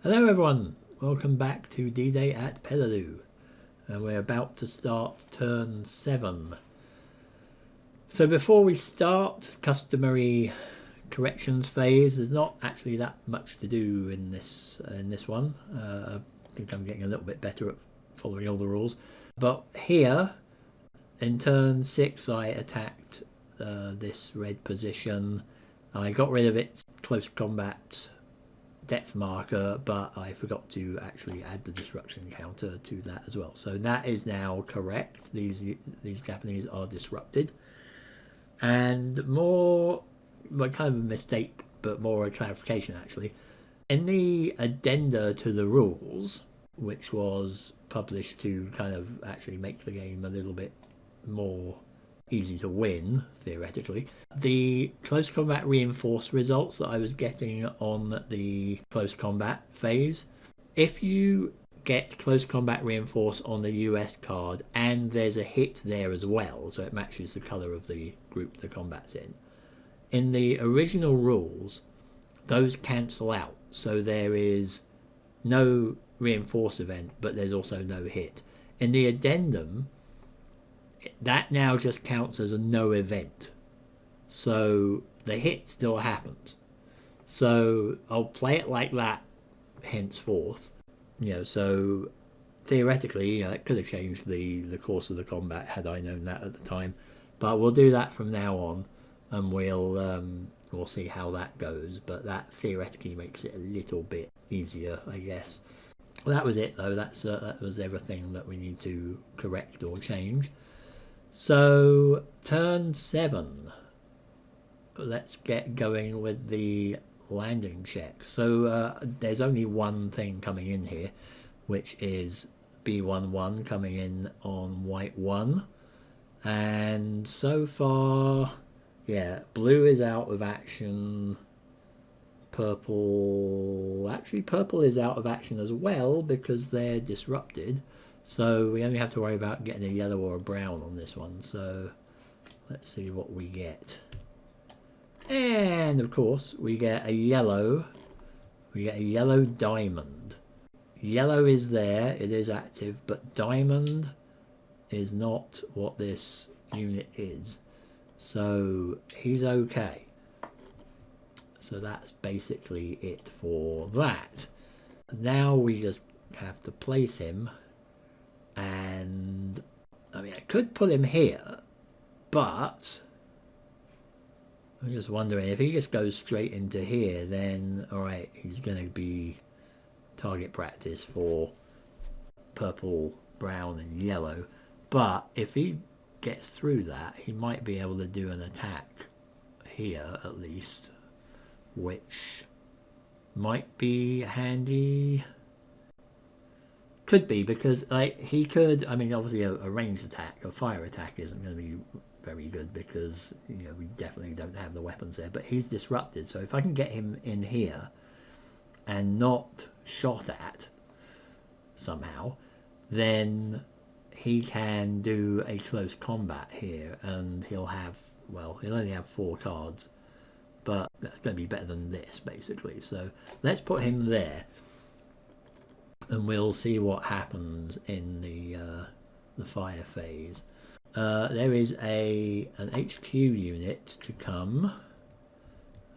Hello everyone, welcome back to D-Day at Peleliu, and we're about to start turn 7. So before we start, customary corrections phase. There's not actually that much to do in this one. I think I'm getting a little bit better at following all the rules. But here, in turn 6, I attacked this red position. I got rid of its close combat depth marker, but I forgot to actually add the disruption counter to that as well. So that is now correct. These Japanese are disrupted. And more, well, kind of a mistake, but more a clarification actually. In the addenda to the rules, which was published to kind of actually make the game a little bit more easy to win, theoretically, the close combat reinforced results that I was getting on the close combat phase, if you get close combat reinforce on the US card and there's a hit there as well, so it matches the colour of the group the combat's in the original rules those cancel out, so there is no reinforce event but there's also no hit. In the addendum, that now just counts as a no event, so the hit still happens. So I'll play it like that henceforth. So theoretically, it could have changed the course of the combat had I known that at the time. But we'll do that from now on, and we'll see how that goes. But that theoretically makes it a little bit easier, I guess. Well, that was it, though. That was everything that we need to correct or change. So turn 7. Let's get going with the landing check. So there's only one thing coming in here, which is B11 coming in on white 1. And so far, yeah, blue is out of action. Purple is out of action as well because they're disrupted. So we only have to worry about getting a yellow or a brown on this one. So let's see what we get. And of course we get a yellow. We get a yellow diamond. Yellow is there, it is active, but diamond is not what this unit is. So he's okay. So that's basically it for that. Now we just have to place him. And I mean, I could put him here, but I'm just wondering if he just goes straight into here, then alright, he's going to be target practice for purple, brown and yellow. But if he gets through that, he might be able to do an attack here at least, which might be handy. Could be, because he could, I mean, obviously a ranged attack, a fire attack isn't going to be very good because we definitely don't have the weapons there, but he's disrupted. So if I can get him in here and not shot at somehow, then he can do a close combat here, and he'll only have 4 cards, but that's going to be better than this basically. So let's put him there. And we'll see what happens in the fire phase. There is an HQ unit to come.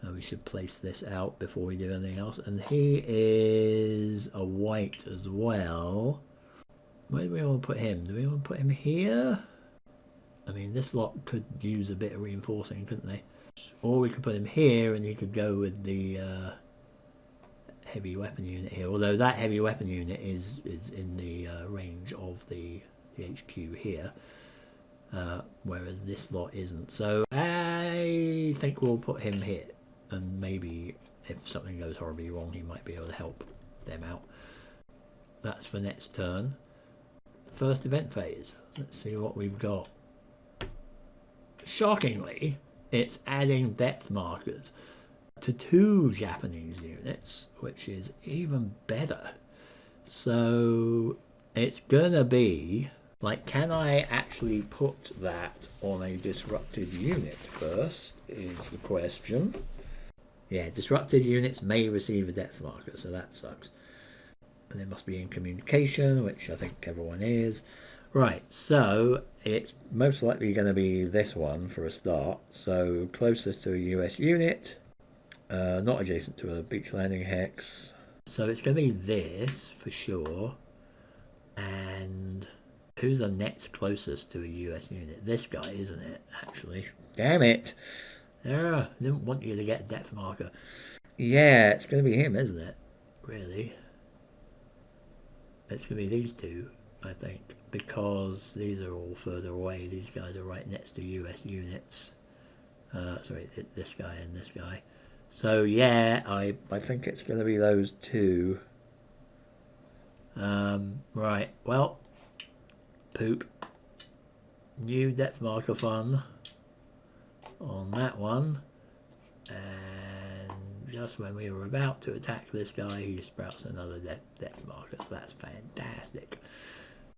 We should place this out before we do anything else. And he is a white as well. Where do we want to put him? Do we want to put him here? I mean, this lot could use a bit of reinforcing, couldn't they? Or we could put him here and he could go with the heavy weapon unit here, although that heavy weapon unit is in the range of the HQ here, whereas this lot isn't. So I think we'll put him here, and maybe if something goes horribly wrong he might be able to help them out. That's for next turn. First event phase. Let's see what we've got. Shockingly, it's adding depth markers to 2 Japanese units, which is even better. So it's gonna be like, can I actually put that on a disrupted unit first is the question. Yeah, disrupted units may receive a depth marker, so that sucks. And they must be in communication, which I think everyone is. Right, so it's most likely going to be this one for a start. So closest to a US unit, not adjacent to a beach landing hex. So it's going to be this for sure. And who's the next closest to a US unit? This guy, isn't it, actually? Damn it! Yeah, I didn't want you to get a depth marker. Yeah, it's going to be him, isn't it? Really? It's going to be these two, I think, because these are all further away. These guys are right next to US units. Sorry, this guy and this guy. So yeah, I think it's going to be those two. Right, well, poop. New depth marker fun on that one. And just when we were about to attack this guy, he sprouts another depth marker. So that's fantastic.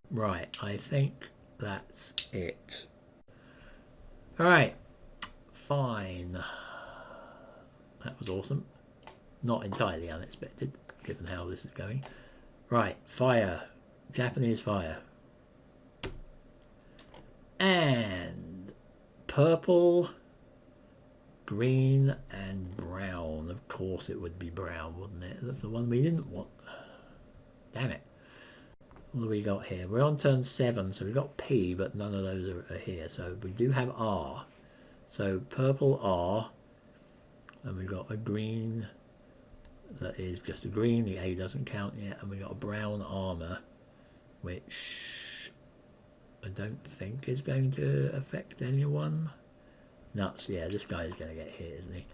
Right, I think that's it. Alright, fine. That was awesome. Not entirely unexpected, given how this is going. Right, fire. Japanese fire. And purple, green, and brown. Of course it would be brown, wouldn't it? That's the one we didn't want. Damn it. What do we got here? We're on turn 7, so we've got P, but none of those are here. So we do have R. So purple R, and we've got a green that is just a green. The A doesn't count yet, and we've got a brown armor, which I don't think is going to affect anyone. Nuts, yeah, this guy is going to get hit, isn't he?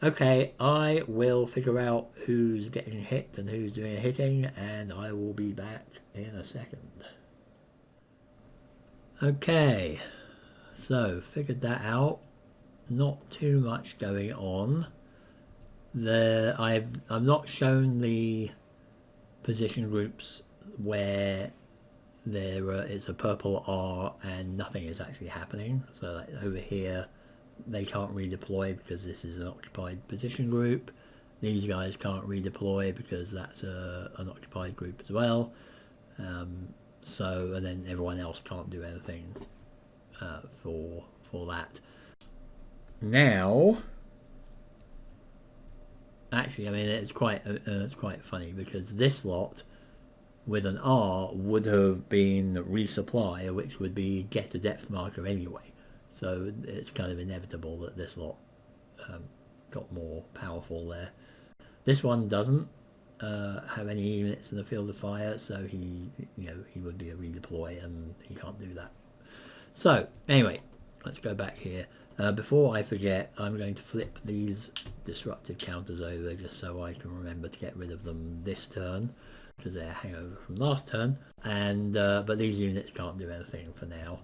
Okay, I will figure out who's getting hit and who's doing a hitting, and I will be back in a second. Okay, so figured that out. Not too much going on. I've not shown the position groups where it's a purple R and nothing is actually happening. So like over here, they can't redeploy because this is an occupied position group. These guys can't redeploy because that's an occupied group as well. And then everyone else can't do anything for that. Now, actually, I mean it's quite funny because this lot with an R would have been resupply, which would be get a depth marker anyway. So it's kind of inevitable that this lot got more powerful there. This one doesn't have any units in the field of fire, so he would be a redeploy, and he can't do that. So anyway, let's go back here. Before I forget, I'm going to flip these disrupted counters over just so I can remember to get rid of them this turn, because they're a hangover from last turn. And but these units can't do anything for now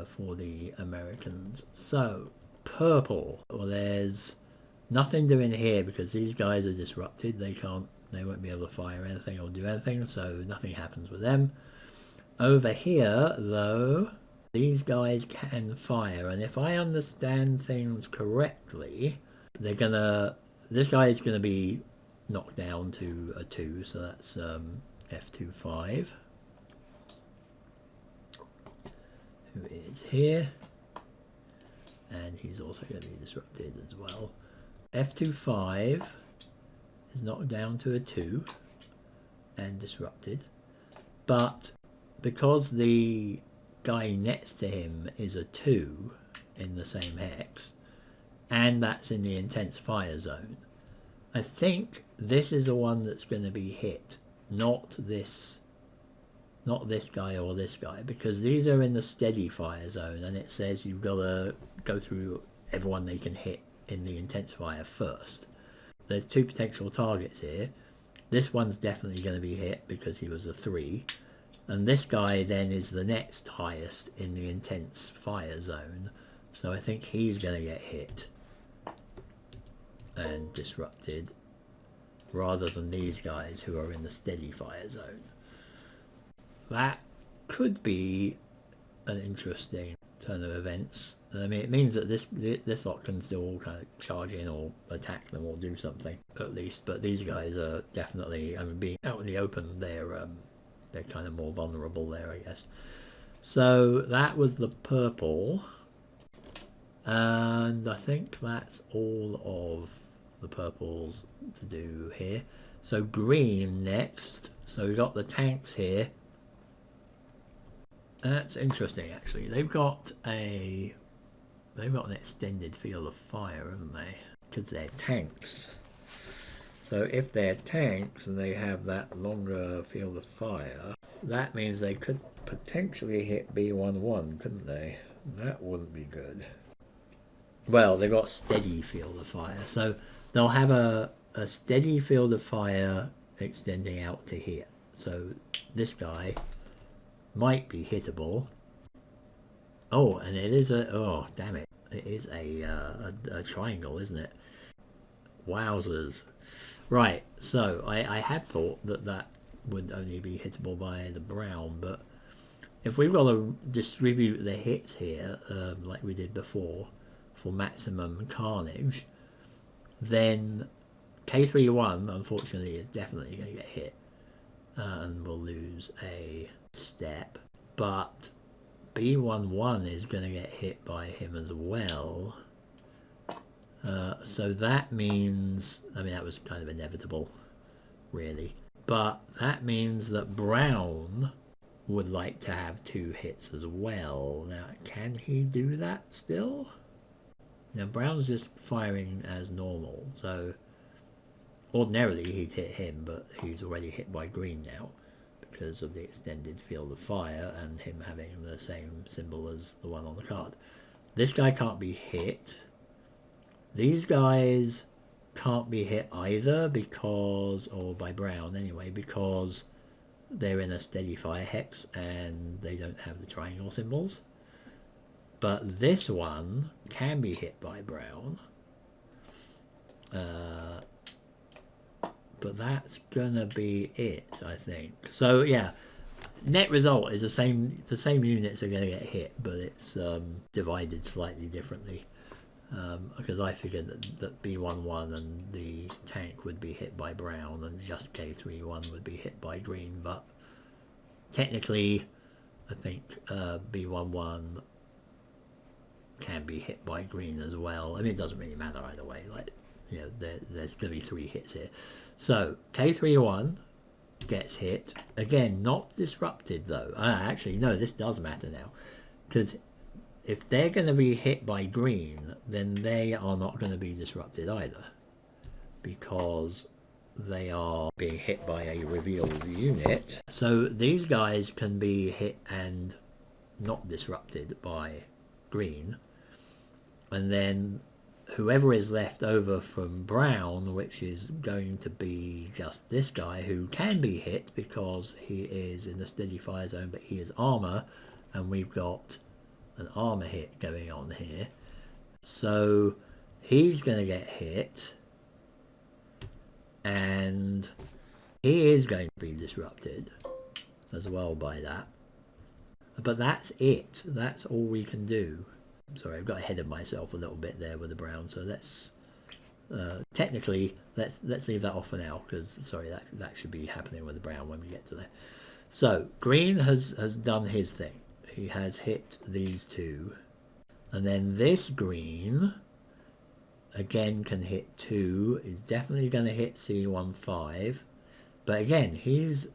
for the Americans. So purple, well, there's nothing doing here because these guys are disrupted. They won't be able to fire anything or do anything, so nothing happens with them. Over here though, these guys can fire, and if I understand things correctly, this guy is gonna be knocked down to a 2, so that's F25, who is here, and he's also going to be disrupted as well. F25 is knocked down to a 2 and disrupted, but because the guy next to him is a 2 in the same hex, and that's in the intense fire zone, I think this is the one that's going to be hit, not this guy or this guy, because these are in the steady fire zone, and it says you've got to go through everyone they can hit in the intense fire first. There's 2 potential targets here. This one's definitely going to be hit because he was a 3, and this guy then is the next highest in the intense fire zone, so I think he's going to get hit and disrupted rather than these guys who are in the steady fire zone. That could be an interesting turn of events. I mean, it means that this lot can still kind of charge in or attack them or do something at least. But these guys are definitely, I mean, being out in the open, they're kind of more vulnerable there, I guess. So that was the purple, and I think that's all of the purples to do here. So green next. So we got the tanks here. That's interesting, actually. They've got an extended field of fire, haven't they? Because they're tanks. So if they're tanks and they have that longer field of fire, that means they could potentially hit B11, couldn't they? That wouldn't be good. Well, they've got steady field of fire, so they'll have a steady field of fire extending out to here. So this guy might be hittable. Oh, and it is a, oh damn it, it is a triangle, isn't it? Wowzers. Right, so I had thought that would only be hittable by the brown, but if we've got to distribute the hits here, like we did before, for maximum carnage, then K31 unfortunately is definitely going to get hit, and we'll lose a step, but B11 is going to get hit by him as well. So that means, I mean, that was kind of inevitable, really. But that means that brown would like to have 2 hits as well. Now, can he do that still? Now, brown's just firing as normal, so ordinarily he'd hit him, but he's already hit by green now because of the extended field of fire and him having the same symbol as the one on the card. This guy can't be hit. These guys can't be hit either because, or by brown anyway, because they're in a steady fire hex and they don't have the triangle symbols. But this one can be hit by brown. But that's gonna be it, I think. So yeah, net result is the same units are gonna get hit, but it's divided slightly differently. Because I figured that B11 and the tank would be hit by brown and just K31 would be hit by green, but technically I think B11 can be hit by green as well. I mean, it doesn't really matter either way, like, you know, there's going to be 3 hits here. So K31 gets hit, again not disrupted though. Actually no, this does matter now, because if they're going to be hit by green, then they are not going to be disrupted either, because they are being hit by a revealed unit. So these guys can be hit and not disrupted by green, and then whoever is left over from brown, which is going to be just this guy, who can be hit because he is in the steady fire zone, but he is armor, and we've got an armor hit going on here, so he's going to get hit and he is going to be disrupted as well by that. But that's it, that's all we can do. Sorry, I've got ahead of myself a little bit there with the brown, so let's technically let's leave that off for now, because sorry, that should be happening with the brown when we get to there. So green has done his thing. He has hit these 2, and then this green again can hit 2. Is definitely going to hit C15, but again he's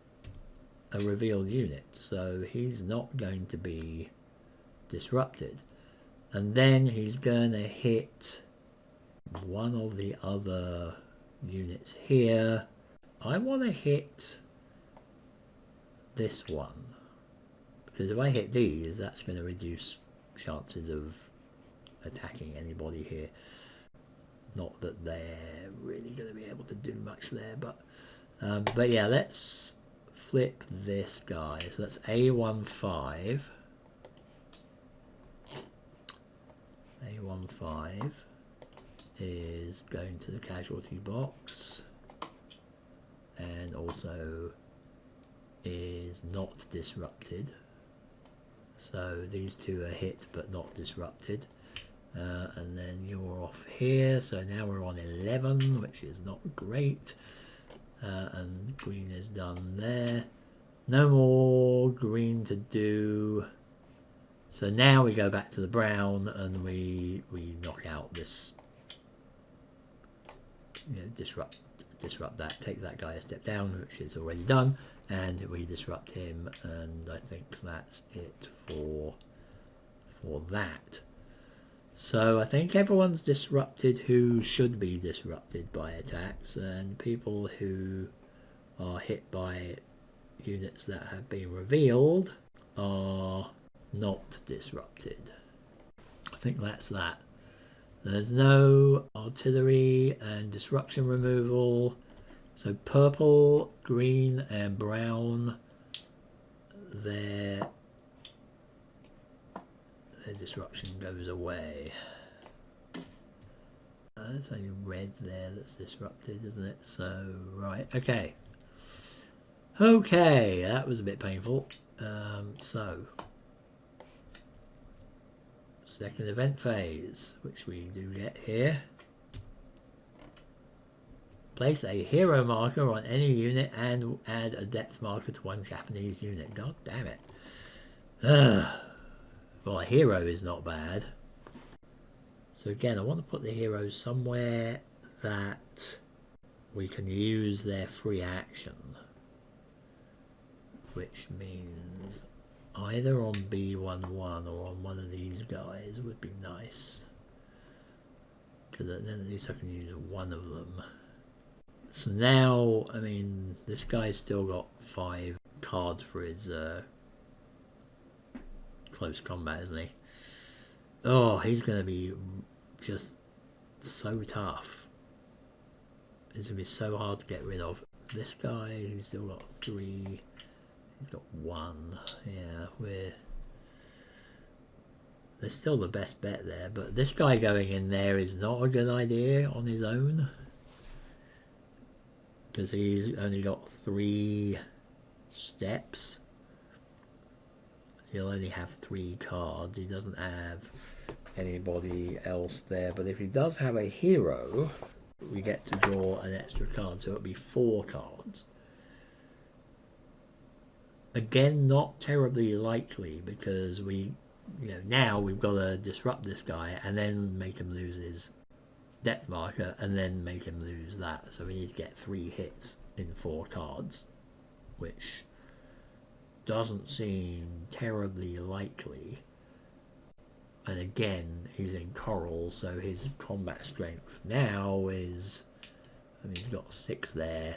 a revealed unit, so he's not going to be disrupted. And then he's going to hit one of the other units here. I want to hit this one, because if I hit these, that's going to reduce chances of attacking anybody here. Not that they're really going to be able to do much there, but yeah, let's flip this guy. So that's A15. A15 is going to the casualty box and also is not disrupted. So these two are hit but not disrupted. And then you're off here, so now we're on 11, which is not great. And green is done there. No more green to do. So now we go back to the brown and we knock out this, disrupt that, take that guy a step down, which is already done, and we disrupt him, and I think that's it for that. So I think everyone's disrupted who should be disrupted by attacks, and people who are hit by units that have been revealed are not disrupted. I think that's that. There's no artillery and disruption removal. So purple, green and brown, their disruption goes away. There's only red there that's disrupted, isn't it? So, right, okay. Okay, that was a bit painful. So, second event phase, which we do get here. Place a hero marker on any unit and add a depth marker to one Japanese unit. God damn it. Well, a hero is not bad. So again, I want to put the heroes somewhere that we can use their free action. Which means either on B11 or on one of these guys would be nice. Because then at least I can use one of them. So now, I mean, this guy's still got 5 cards for his close combat, isn't he? Oh, he's going to be just so tough. It's going to be so hard to get rid of. This guy, he's still got 3... He's got 1. Yeah, they're still the best bet there, but this guy going in there is not a good idea on his own, because he's only got 3 steps. He'll only have 3 cards. He doesn't have anybody else there, but if he does have a hero, we get to draw an extra card, so it'll be 4 cards. Again, not terribly likely, because now we've got to disrupt this guy and then make him lose his depth marker and then make him lose that. So we need to get 3 hits in 4 cards, which doesn't seem terribly likely. And again, he's in coral, so his combat strength now is, I mean, he's got 6 there,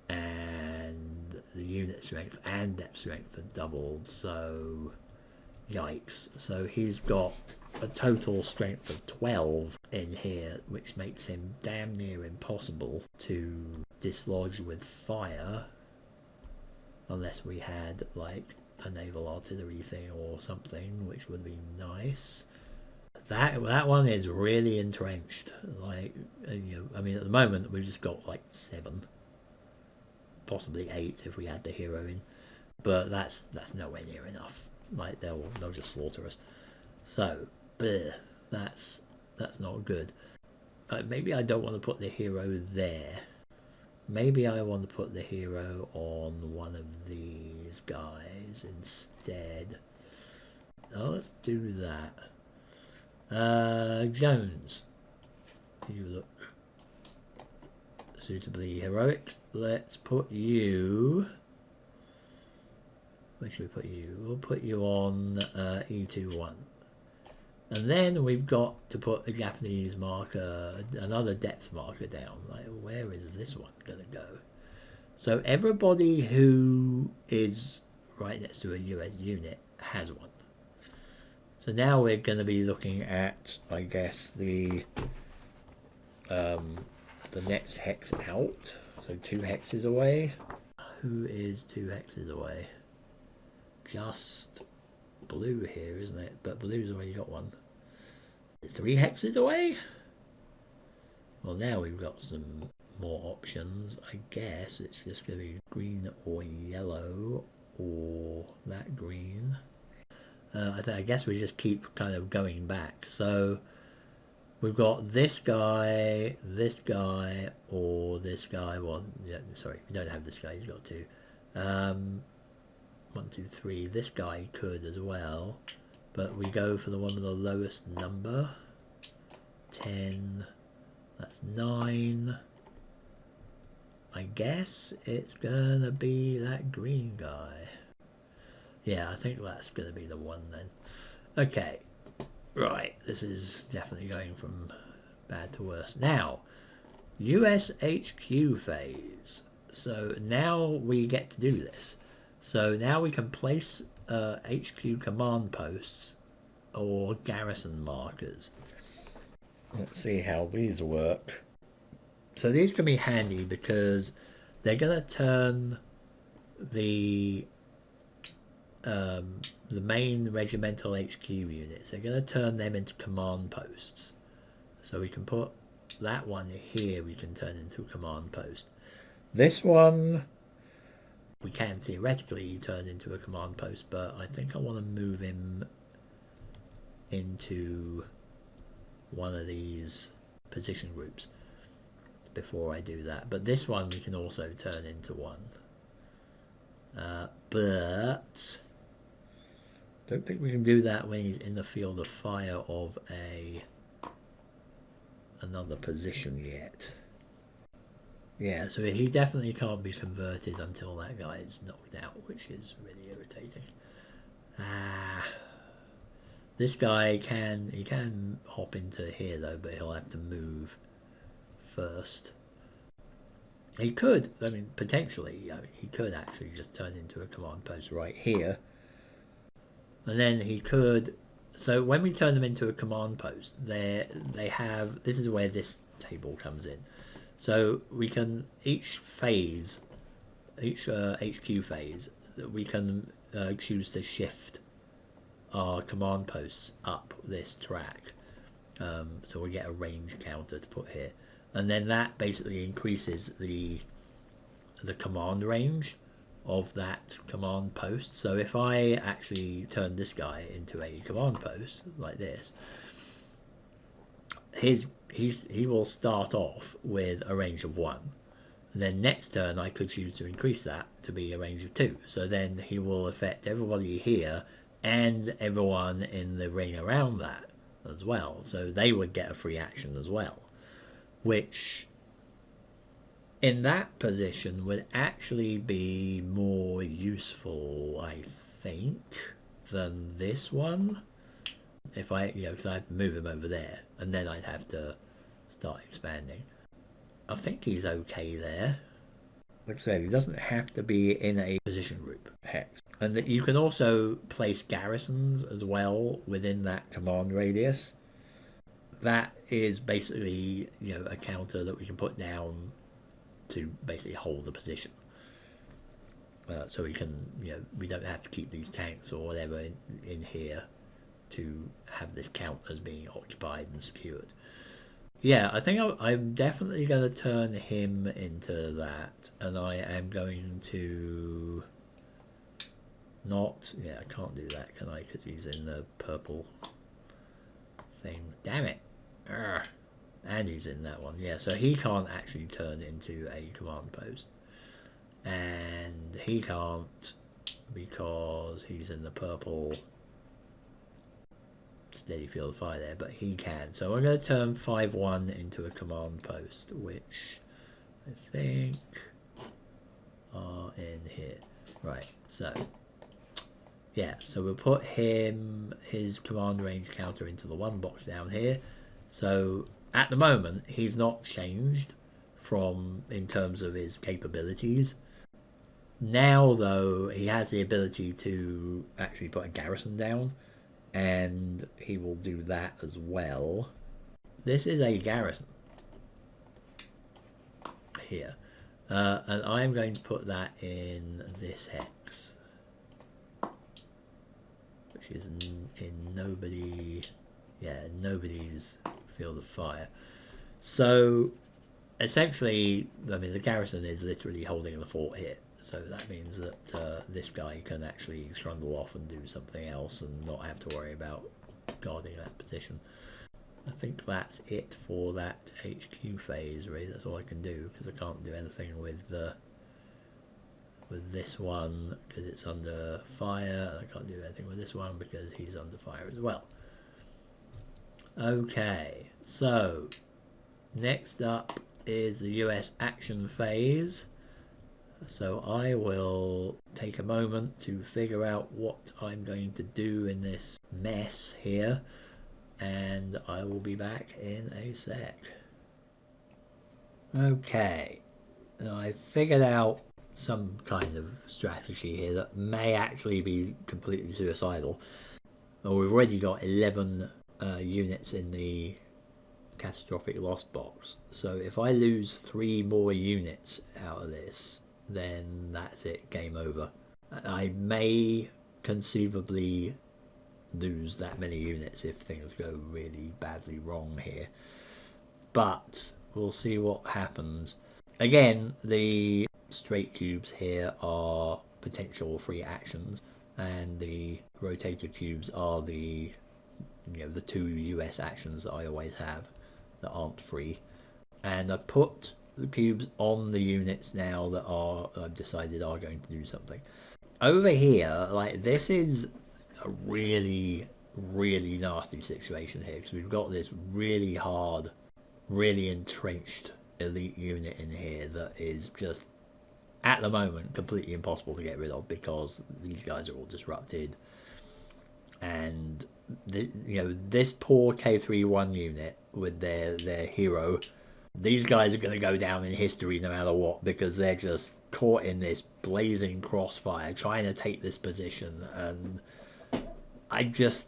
and the unit strength and depth strength are doubled, so yikes. So he's got a total strength of 12 in here, which makes him damn near impossible to dislodge with fire, unless we had like a naval artillery thing or something, which would be nice. That one is really entrenched. Like, I mean, at the moment we've just got like 7, possibly 8 if we had the hero in, but that's nowhere near enough. Like, they'll just slaughter us. So, that's not good. Maybe I don't want to put the hero there. Maybe I want to put the hero on one of these guys instead. Oh, let's do that. Jones, you look suitably heroic. Let's put you... Where should we put you? We'll put you on E21. And then we've got to put a Japanese marker, another depth marker down. Like, where is this one going to go? So everybody who is right next to a US unit has one. So now we're going to be looking at, I guess, the next hex out. So 2 hexes away. Who is 2 hexes away? Just blue here, isn't it? But blue's already got one. 3 hexes away? Well, now we've got some more options. I guess it's just going to be green or yellow, or that green. I guess we just keep kind of going back. So we've got this guy, or this guy. Well, yeah, sorry, we don't have this guy. He's got two. 1, 2, 3. This guy could as well, but we go for the one with the lowest number. 10. That's 9. I guess it's gonna be that green guy. Yeah, I think that's gonna be the one then. Okay, right. This is definitely going from bad to worse. Now, US HQ phase. So now we get to do this. So now we can place HQ command posts or garrison markers. Let's see how these work. So these can be handy because they're going to turn the main regimental HQ units. They're going to turn them into command posts. So we can put that one here. We can turn into a command post. This one we can theoretically turn into a command post, but I think I want to move him into one of these position groups before I do that. But this one we can also turn into one. But don't think we can do that when he's in the field of fire of another position yet. Yeah, so he definitely can't be converted until that guy is knocked out, which is really irritating. This guy can hop into here though, but he'll have to move first. He could, I mean, potentially, he could actually just turn into a command post right here. And then he could, so when we turn them into a command post, they have, this is where this table comes in. So we can, each phase, each HQ phase, we can choose to shift our command posts up this track. So we get a range counter to put here. And then that basically increases the command range of that command post. So if I actually turn this guy into a command post like this, he will start off with a range of 1. And then next turn I could choose to increase that to be a range of 2. So then he will affect everybody here and everyone in the ring around that as well. So they would get a free action as well, which in that position would actually be more useful, I think, than this one. If I, because I have to move him over there, and then I'd have to start expanding. I think he's okay there. Like I said, he doesn't have to be in a position group hex. And that you can also place garrisons as well within that command radius. That is basically, a counter that we can put down to basically hold the position. So we can, we don't have to keep these tanks or whatever in here to have this count as being occupied and secured. Yeah, I think I'm definitely going to turn him into that, and I am going to not, I can't do that, can I, because he's in the purple thing. Damn it. Urgh. And he's in that one, yeah, so he can't actually turn into a command post, and he can't because he's in the purple steady field of fire there, but he can. So I'm going to turn 5-1 into a command post, which I think are in here. Right, so yeah, so we'll put his command range counter into the one box down here. So at the moment he's not changed from in terms of his capabilities. Now though, he has the ability to actually put a garrison down, and he will do that as well. This is a garrison here, and I'm going to put that in this hex, which is in nobody's field of fire. So essentially, I mean, the garrison is literally holding the fort here. So that means that this guy can actually trundle off and do something else and not have to worry about guarding that position. I think that's it for that HQ phase, really. That's all I can do, because I can't do anything with this one because it's under fire, and I can't do anything with this one because he's under fire as well. Okay, so next up is the US action phase. So I will take a moment to figure out what I'm going to do in this mess here, and I will be back in a sec. Okay, now I figured out some kind of strategy here that may actually be completely suicidal. Well, we've already got 11 units in the catastrophic loss box, so if I lose 3 more units out of this, then that's it, game over. I may conceivably lose that many units if things go really badly wrong here, but we'll see what happens. Again, the straight cubes here are potential free actions, and the rotator cubes are the the 2 US actions that I always have that aren't free. And I put the cubes on the units now that I've decided are going to do something. Over here, like, this is a really nasty situation here, because we've got this really hard, really entrenched elite unit in here that is just at the moment completely impossible to get rid of, because these guys are all disrupted, and this poor K31 unit with their hero, these guys are going to go down in history no matter what, because they're just caught in this blazing crossfire trying to take this position, and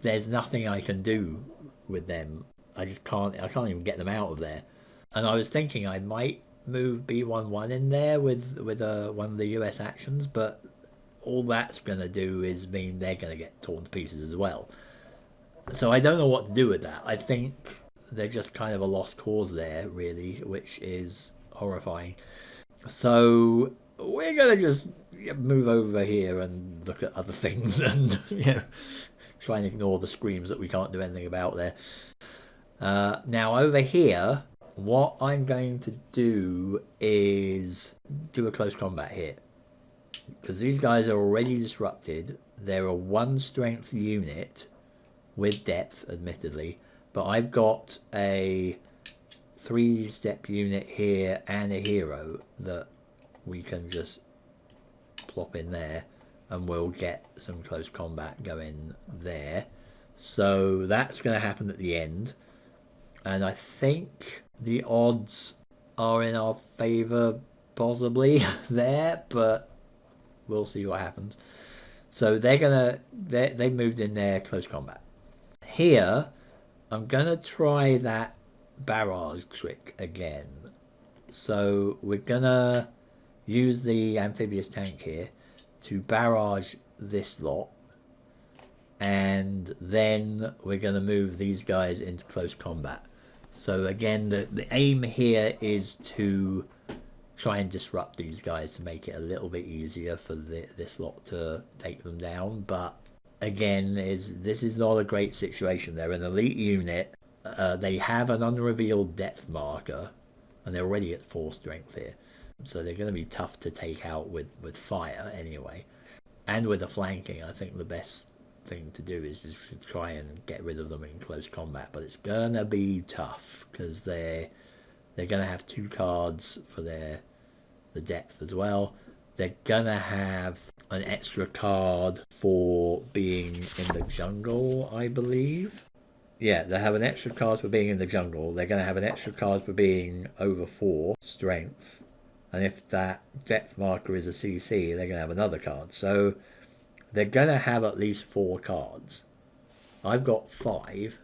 there's nothing I can do with them. I can't even get them out of there. And I was thinking I might move B11 in there with one of the US actions, but all that's going to do is mean they're going to get torn to pieces as well. So I don't know what to do with that. I think they're just kind of a lost cause there, really, which is horrifying. So we're going to just move over here and look at other things and try and ignore the screams that we can't do anything about there. Now over here, what I'm going to do is do a close combat here, because these guys are already disrupted. They're a 1 strength unit with depth, admittedly, but I've got a 3-step unit here and a hero that we can just plop in there, and we'll get some close combat going there. So that's going to happen at the end, and I think the odds are in our favour, possibly there, but we'll see what happens. So they moved in there close combat. Here, I'm gonna try that barrage trick again. So we're gonna use the amphibious tank here to barrage this lot, and then we're gonna move these guys into close combat. So again, the aim here is to try and disrupt these guys to make it a little bit easier for this lot to take them down. But again, this is not a great situation. They're an elite unit. They have an unrevealed depth marker, and they're already at 4 strength here. So they're going to be tough to take out with fire anyway. And with the flanking, I think the best thing to do is just try and get rid of them in close combat. But it's going to be tough, because they're going to have 2 cards for the depth as well. They're going to have an extra card for being in the jungle, I believe. Yeah, they have an extra card for being in the jungle. They're going to have an extra card for being over 4 strength. And if that depth marker is a CC, they're going to have another card. So they're going to have at least 4 cards. I've got 5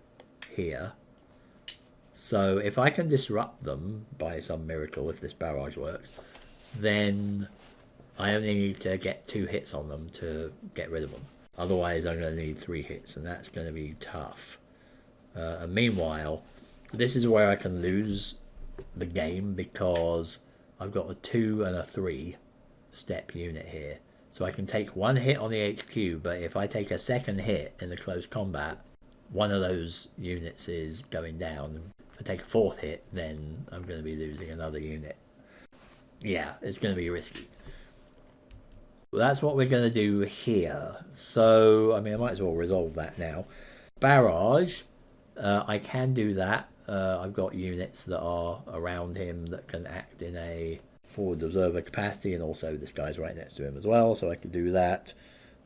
here. So if I can disrupt them by some miracle, if this barrage works, then I only need to get 2 hits on them to get rid of them. Otherwise, I'm going to need 3 hits, and that's going to be tough. And meanwhile, this is where I can lose the game, because I've got a 2 and a 3. step unit here. So I can take one hit on the HQ, but if I take a second hit in the close combat, one of those units is going down. If I take a fourth hit, then I'm going to be losing another unit. Yeah, it's going to be risky. Well, that's what we're going to do here. So, I mean, I might as well resolve that now. Barrage, I can do that. I've got units that are around him that can act in a forward observer capacity, and also this guy's right next to him as well, so I can do that.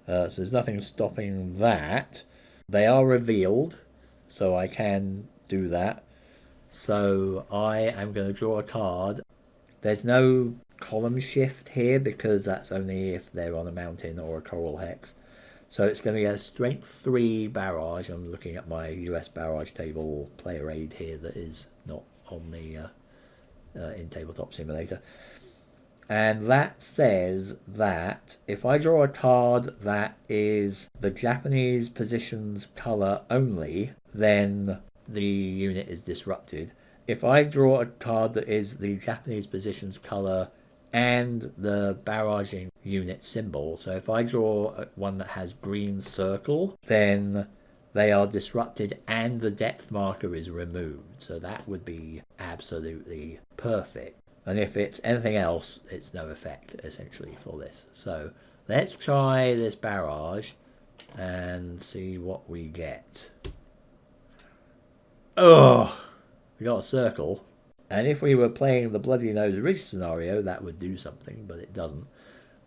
So there's nothing stopping that. They are revealed, so I can do that. So I am going to draw a card. There's no column shift here because that's only if they're on a mountain or a coral hex. So it's going to be a strength 3 barrage. I'm looking at my US barrage table player aid here that is not on the in Tabletop Simulator. And that says that if I draw a card that is the Japanese position's colour only, then the unit is disrupted. If I draw a card that is the Japanese position's colour and the barraging unit symbol, so if I draw one that has green circle, then they are disrupted and the depth marker is removed. So that would be absolutely perfect. And if it's anything else, it's no effect, essentially, for this. So let's try this barrage and see what we get. Oh, we got a circle. And if we were playing the Bloody Nose Ridge scenario, that would do something, but it doesn't.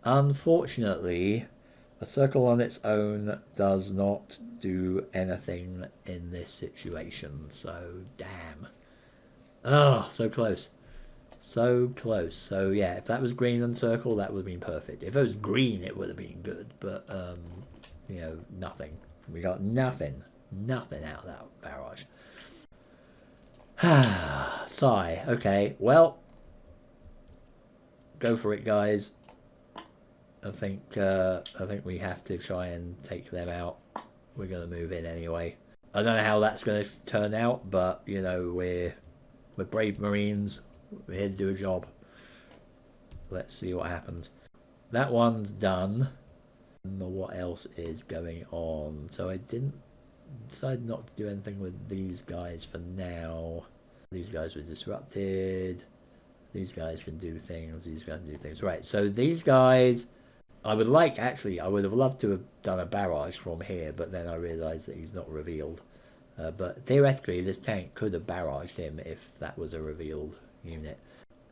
Unfortunately, a circle on its own does not do anything in this situation. So, damn. Oh, so close. So close. So yeah, if that was green and circle, that would have been perfect. If it was green, it would have been good. But you know, nothing. We got nothing out of that barrage. Sigh. Okay, well, go for it, guys. I think we have to try and take them out. We're gonna move in anyway. I don't know how that's gonna turn out, but you know, we're brave Marines. We're here to do a job. Let's see what happens. That one's done. What else is going on? So I didn't decide not to do anything with these guys for now. These guys were disrupted. These guys can do things. These guys can do things. Right, so these guys, I would have loved to have done a barrage from here, but then I realised that he's not revealed. But theoretically, this tank could have barraged him if that was a revealed unit.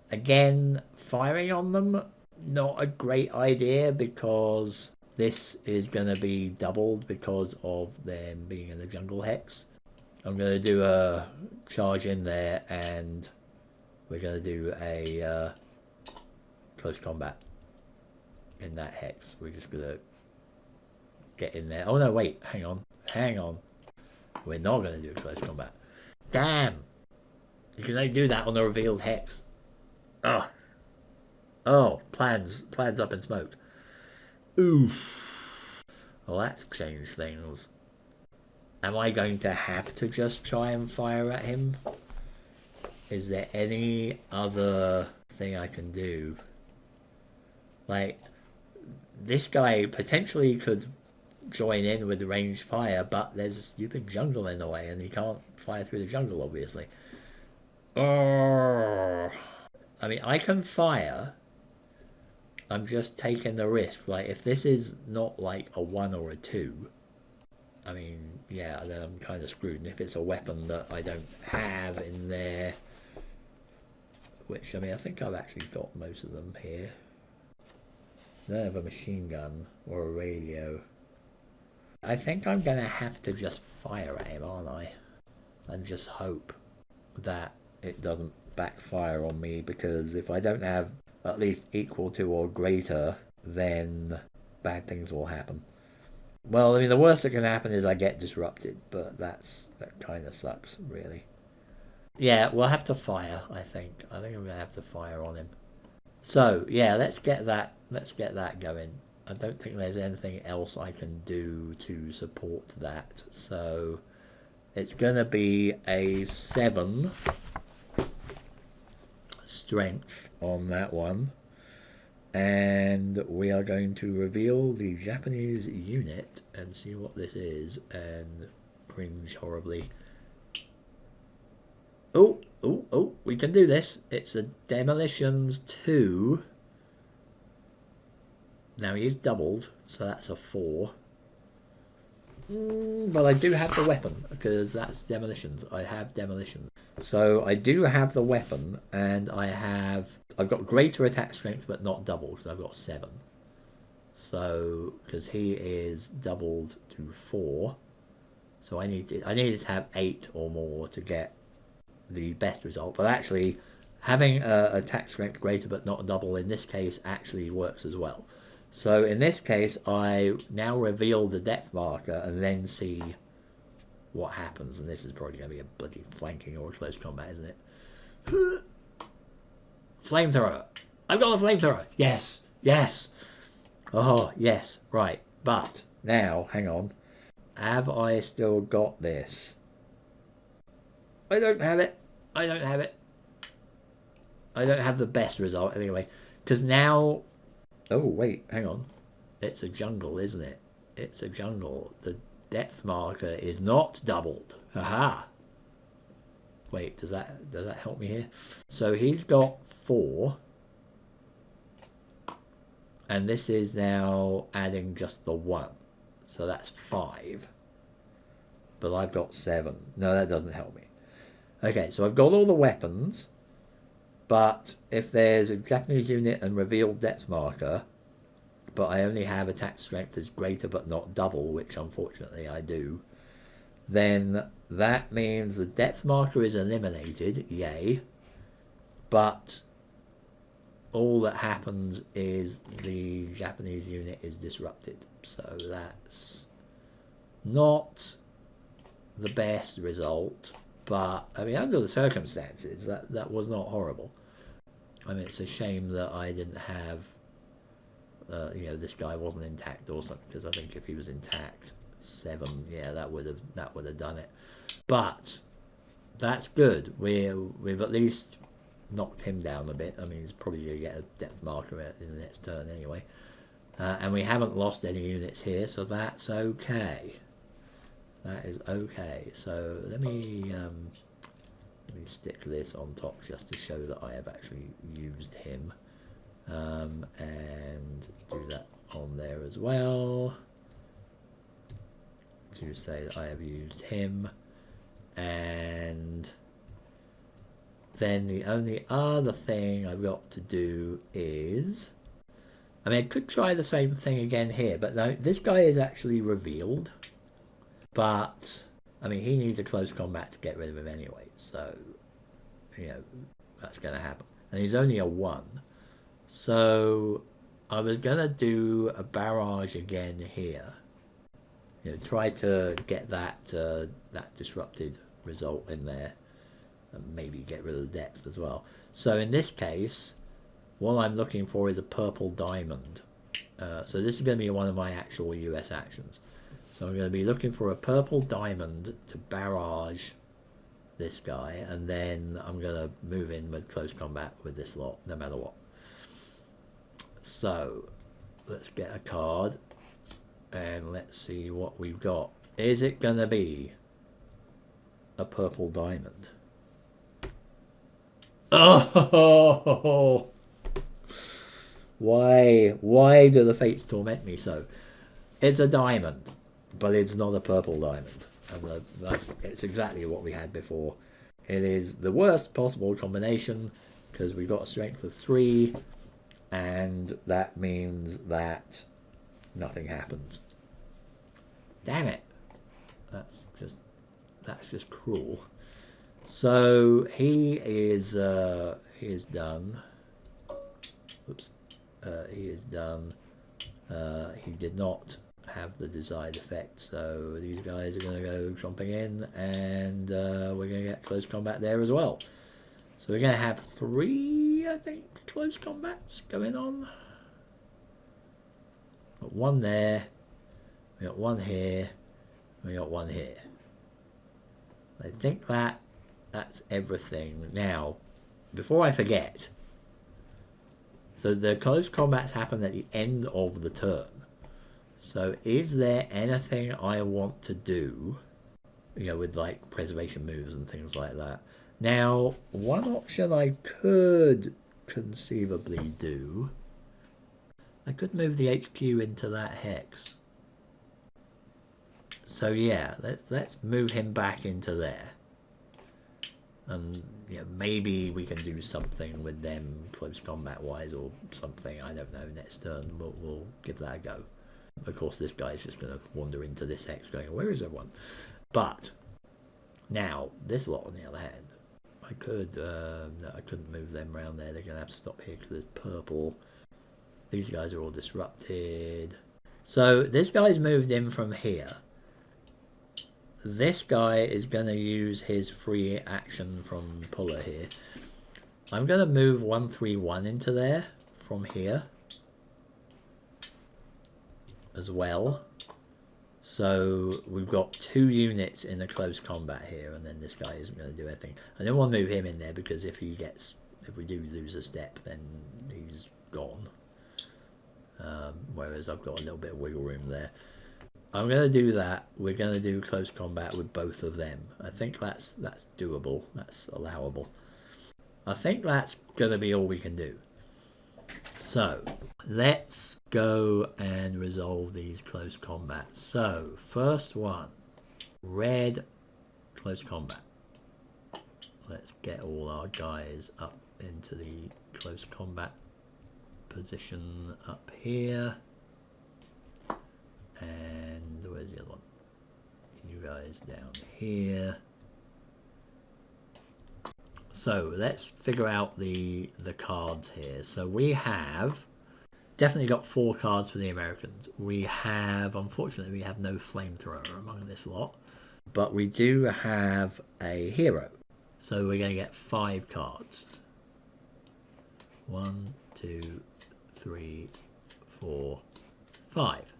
Again, firing on them, not a great idea because this is going to be doubled because of them being in the jungle hex. I'm going to do a charge in there and we're going to do a close combat in that hex. We're just going to get in there. Oh no, wait, hang on. We're not going to do a close combat. Damn! You can only do that on the revealed hex. Oh, plans up in smoke. Oof. Well, that's changed things. Am I going to have to just try and fire at him? Is there any other thing I can do? Like, this guy potentially could join in with the ranged fire, but there's a stupid jungle in the way and he can't fire through the jungle, obviously. I mean, I can fire. I'm just taking the risk. Like, if this is not like a 1 or a 2, I mean, yeah, then I'm kind of screwed. And if it's a weapon that I don't have in there, which, I mean, I think I've actually got most of them here. I don't have a machine gun or a radio. I think I'm going to have to just fire at him, aren't I? And just hope that it doesn't backfire on me, because if I don't have at least equal to or greater, then bad things will happen. Well, I mean, the worst that can happen is I get disrupted, but that kind of sucks, really. Yeah, we'll have to fire, I think. I think I'm going to have to fire on him. So, yeah, let's get that going. I don't think there's anything else I can do to support that. So, it's going to be a 7 strength on that one. And we are going to reveal the Japanese unit and see what this is, and cringe horribly. Oh, oh, oh, we can do this. It's a Demolitions 2. Now he is doubled, so that's a 4. But I do have the weapon, because that's Demolitions. I have Demolitions. So I do have the weapon, and I've got greater attack strength, but not double, because I've got 7. So, because he is doubled to 4. So I needed to have 8 or more to get the best result. But actually, having attack strength greater but not double in this case actually works as well. So in this case, I now reveal the depth marker and then see what happens. And this is probably going to be a bloody flanking or close combat, isn't it? Flamethrower. I've got a flamethrower. Yes. Yes. Oh, yes. Right. But now, hang on. Have I still got this? I don't have it. I don't have it. I don't have the best result anyway. Because now... Oh, wait. Hang on. It's a jungle, isn't it? It's a jungle. The depth marker is not doubled. Aha. Wait, does that help me here? So he's got 4. And this is now adding just the 1. So that's 5. But I've got 7. No, that doesn't help me. Okay, so I've got all the weapons. But if there's a Japanese unit and revealed depth marker, but I only have attack strength as greater but not double, which unfortunately I do, then that means the depth marker is eliminated, yay. But all that happens is the Japanese unit is disrupted. So that's not the best result, but I mean, under the circumstances, that was not horrible. I mean, it's a shame that I didn't have, this guy wasn't intact or something, because I think if he was intact, 7, yeah, that would have done it. But that's good. We've at least knocked him down a bit. I mean, he's probably going to get a depth marker in the next turn anyway. And we haven't lost any units here, so that's okay. That is okay. So let me stick this on top just to show that I have actually used him. And do that on there as well. To say that I have used him. And then the only other thing I've got to do is... I mean, I could try the same thing again here, but no, this guy is actually revealed. But, I mean, he needs a close combat to get rid of him anyway, so, that's going to happen. And he's only a 1. So, I was going to do a barrage again here. Try to get that disrupted result in there. And maybe get rid of the depth as well. So, in this case... what I'm looking for is a purple diamond. So this is going to be one of my actual US actions. So I'm going to be looking for a purple diamond to barrage this guy. And then I'm going to move in with close combat with this lot, no matter what. So let's get a card. And let's see what we've got. Is it going to be a purple diamond? Oh! Why do the fates torment me so? It's a diamond, but it's not a purple diamond. And it's exactly what we had before. It is the worst possible combination, because we've got a strength of 3, and that means that nothing happens. Damn it. That's just cruel. So he is done. Oops. He is done. He did not have the desired effect, so these guys are going to go jumping in, and we're going to get close combat there as well. So we're going to have 3, I think, close combats going on. Got 1 there, we got 1 here, we got 1 here. I think that's everything. Now, before I forget, So the close combats happen at the end of the turn. So is there anything I want to do, you know, with like preservation moves and things like that? Now, one option I could conceivably do, I could move the HQ into that hex. So yeah, let's move him back into there. And you know, maybe we can do something with them close combat wise or something. I don't know. Next turn we'll give that a go. Of course, this guy's just going to wander into this hex going, where is everyone? But now this lot on the other hand, I could no, I couldn't move them around there. They're going to have to stop here because it's purple. These guys are all disrupted. So this guy's moved in from here. This guy is going to use his free action from Puller here. I'm going to move 131 into there from here as well. So we've got 2 units in a close combat here, and then this guy isn't going to do anything. I don't want to move him in there because if we do lose a step, then he's gone. Whereas I've got a little bit of wiggle room there. I'm going to do that. We're going to do close combat with both of them. I think that's doable. That's allowable. I think that's going to be all we can do. So let's go and resolve these close combats. So first one, red close combat. Let's get all our guys up into the close combat position up here. And where's the other one? You guys down here. So let's figure out the cards here. So we have definitely got 4 cards for the Americans. We have, unfortunately, we have no flamethrower among this lot, but we do have a hero. So we're going to get 5 cards. 1, 2, 3, 4, 5.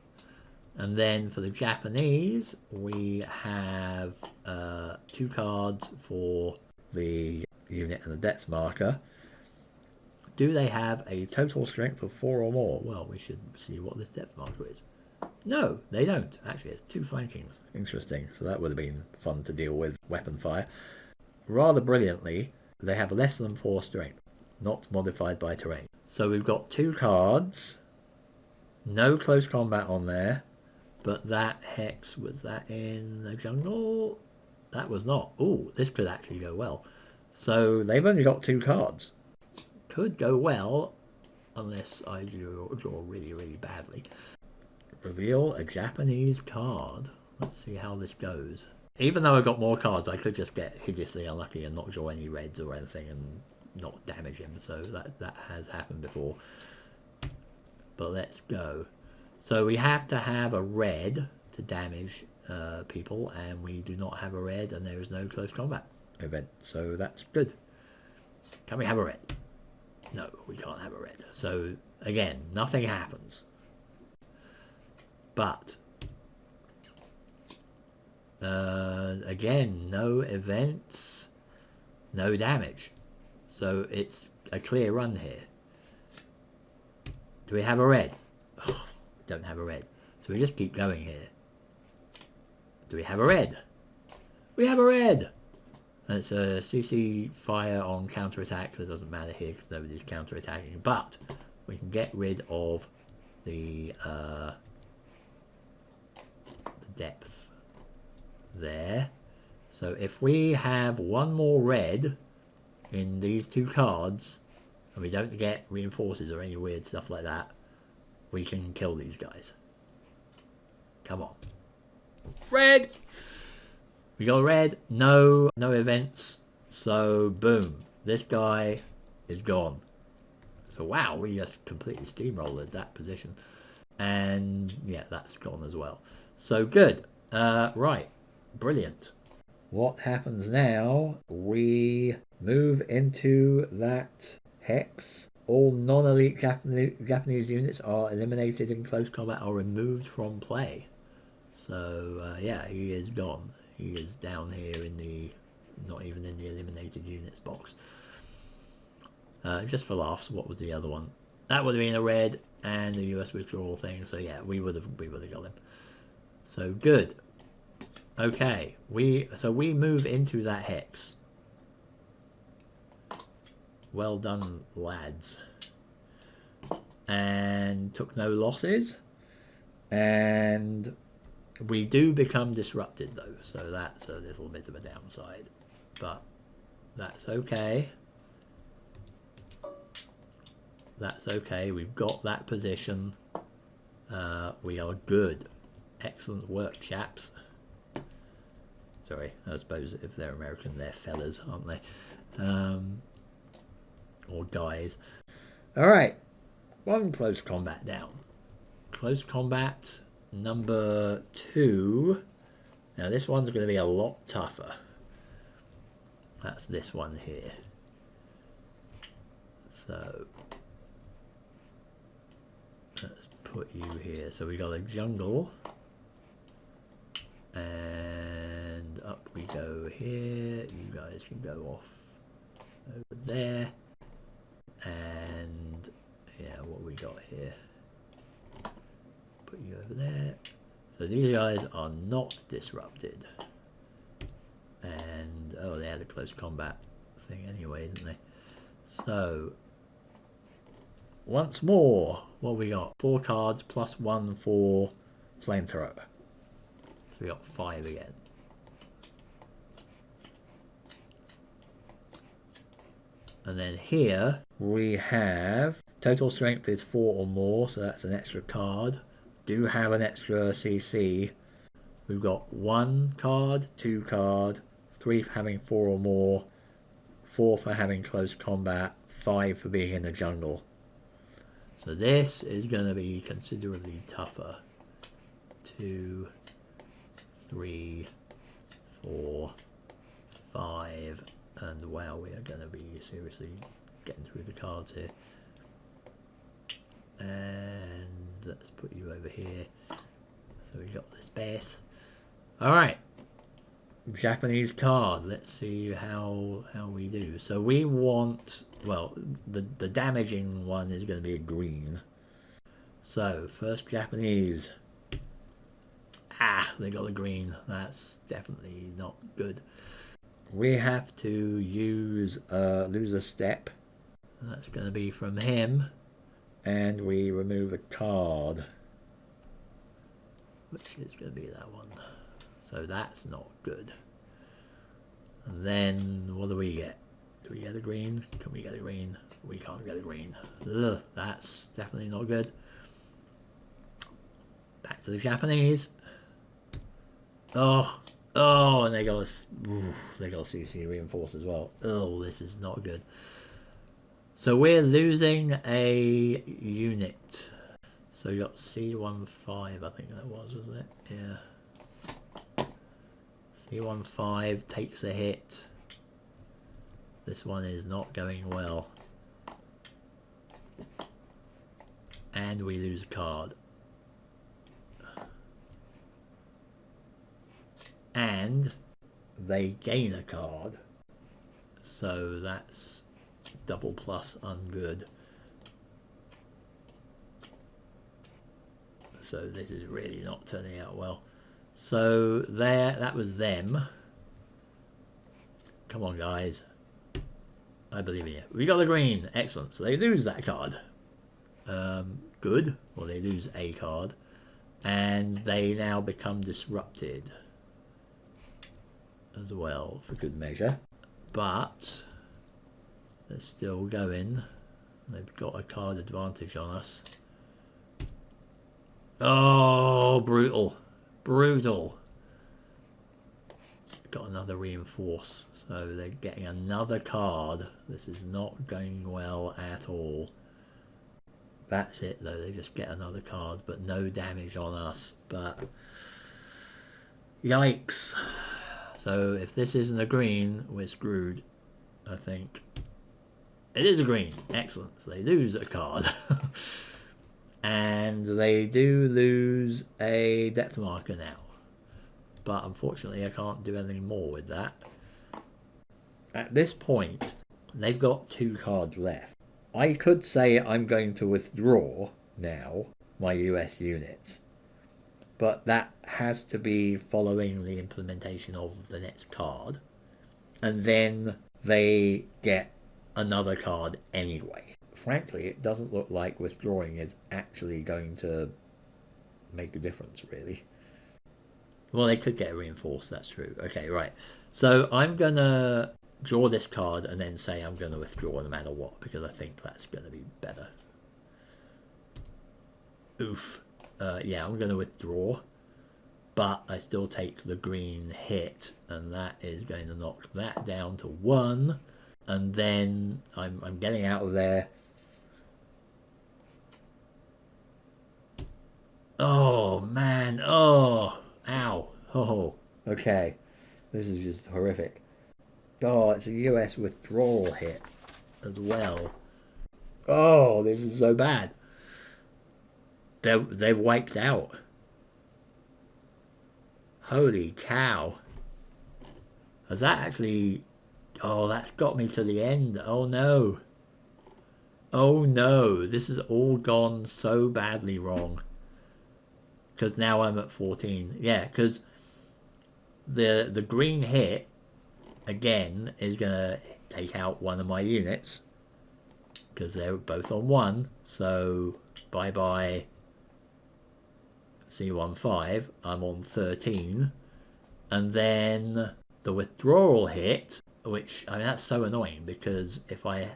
And then for the Japanese, we have 2 cards for the unit and the depth marker. Do they have a total strength of 4 or more? Well, we should see what this depth marker is. No, they don't. Actually, it's 2 flankings. Interesting. So that would have been fun to deal with weapon fire. Rather brilliantly, they have less than 4 strength, not modified by terrain. So we've got 2 cards. No close combat on there. But that hex, was that in the jungle? That was not. Ooh, this could actually go well. So they've only got 2 cards. Could go well, unless I draw really, really badly. Reveal a Japanese card. Let's see how this goes. Even though I've got more cards, I could just get hideously unlucky and not draw any reds or anything and not damage him. So that has happened before. But let's go. So we have to have a red to damage people, and we do not have a red, and there is no close combat event. So that's good. Can we have a red? No, we can't have a red. So again, nothing happens. But again, no events, no damage. So it's a clear run here. Do we have a red? Oh, don't have a red. So we just keep going here. Do we have a red? We have a red! And it's a CC fire on counterattack. That doesn't matter here because nobody's counterattacking. But we can get rid of the depth there. So if we have 1 more red in these 2 cards, and we don't get reinforces or any weird stuff like that, we can kill these guys. Come on. Red! We got red. No events. So, boom. This guy is gone. So, wow, we just completely steamrolled that position. And, yeah, that's gone as well. So, good. Right. Brilliant. What happens now? We move into that hex. All non-elite Japanese units are eliminated in close combat or removed from play. So, yeah, he is gone. He is down here in the, not even in the eliminated units box. Just for laughs, what was the other one? That would have been a red and the US withdrawal thing. So yeah, we would have got him. So good. Okay, we move into that hex. Well done, lads. And took no losses. And we do become disrupted though, so that's a little bit of a downside. But that's okay. That's okay. We've got that position. We are good. Excellent work, chaps. Sorry, I suppose if they're American, they're fellas, aren't they? Or guys. Alright. One close combat down. Close combat number 2. Now this one's going to be a lot tougher. That's this one here. So let's put you here. So we got a jungle. And up we go here. You guys can go off over there. And yeah, what we got here? Put you over there. So these guys are not disrupted. And oh, they had a close combat thing anyway, didn't they? So once more, what we got? 4 cards plus 1 for flamethrower. So we got 5 again. And then here we have total strength is 4 or more, so that's an extra card. Do have an extra CC. We've got 1 card, 2 card, 3 for having 4 or more, 4 for having close combat, 5 for being in the jungle. So this is going to be considerably tougher. 2, 3, 4, 5, and wow, we are going to be seriously getting through the cards here. And let's put you over here. So we got this base. Alright. Japanese card. Let's see how we do. So we want, well, the damaging one is going to be a green. So first Japanese. Ah, they got a green. That's definitely not good. We have to use lose a step. That's going to be from him. And we remove a card, which is going to be that one. So that's not good. And then what do we get? Do we get a green? Can we get a green? We can't get a green. Ugh, that's definitely not good. Back to the Japanese. Oh, and they got a CC reinforce as well. Oh, this is not good. So we're losing a unit. So we got C15, I think that was, wasn't it? Yeah. C15 takes a hit. This one is not going well. And we lose a card. And they gain a card. So that's double plus ungood. So this is really not turning out well. So there, that was them. Come on, guys. I believe in you. We got the green. Excellent. So they lose that card. Good. Well, they lose a card. And they now become disrupted as well, for good measure. But they're still going. They've got a card advantage on us. Oh, brutal. Brutal. Got another reinforce. So they're getting another card. This is not going well at all. That's it though. They just get another card, but no damage on us. But yikes. So if this isn't a green, we're screwed, I think. It is a green. Excellent. So they lose a card. And they do lose a depth marker now. But unfortunately, I can't do anything more with that. At this point, they've got 2 cards left. I could say I'm going to withdraw now my US units, but that has to be following the implementation of the next card, and then they get another card anyway. Frankly, it doesn't look like withdrawing is actually going to make a difference, really. Well, they could get reinforced, that's true. Okay, right. So I'm going to draw this card and then say I'm going to withdraw no matter what, because I think that's going to be better. Oof. Yeah, I'm going to withdraw, but I still take the green hit, and that is going to knock that down to 1, and then I'm getting out of there. Oh, man. Oh, ow. Oh, okay. This is just horrific. Oh, it's a US withdrawal hit as well. Oh, this is so bad. They've wiped out. Holy cow. Has that actually... Oh, that's got me to the end. Oh, no. Oh, no. This has all gone so badly wrong. Because now I'm at 14. Yeah, because the green hit, again, is going to take out one of my units. Because they're both on 1. So, bye-bye C15. I'm on 13. And then the withdrawal hit, which, I mean, that's so annoying, because if I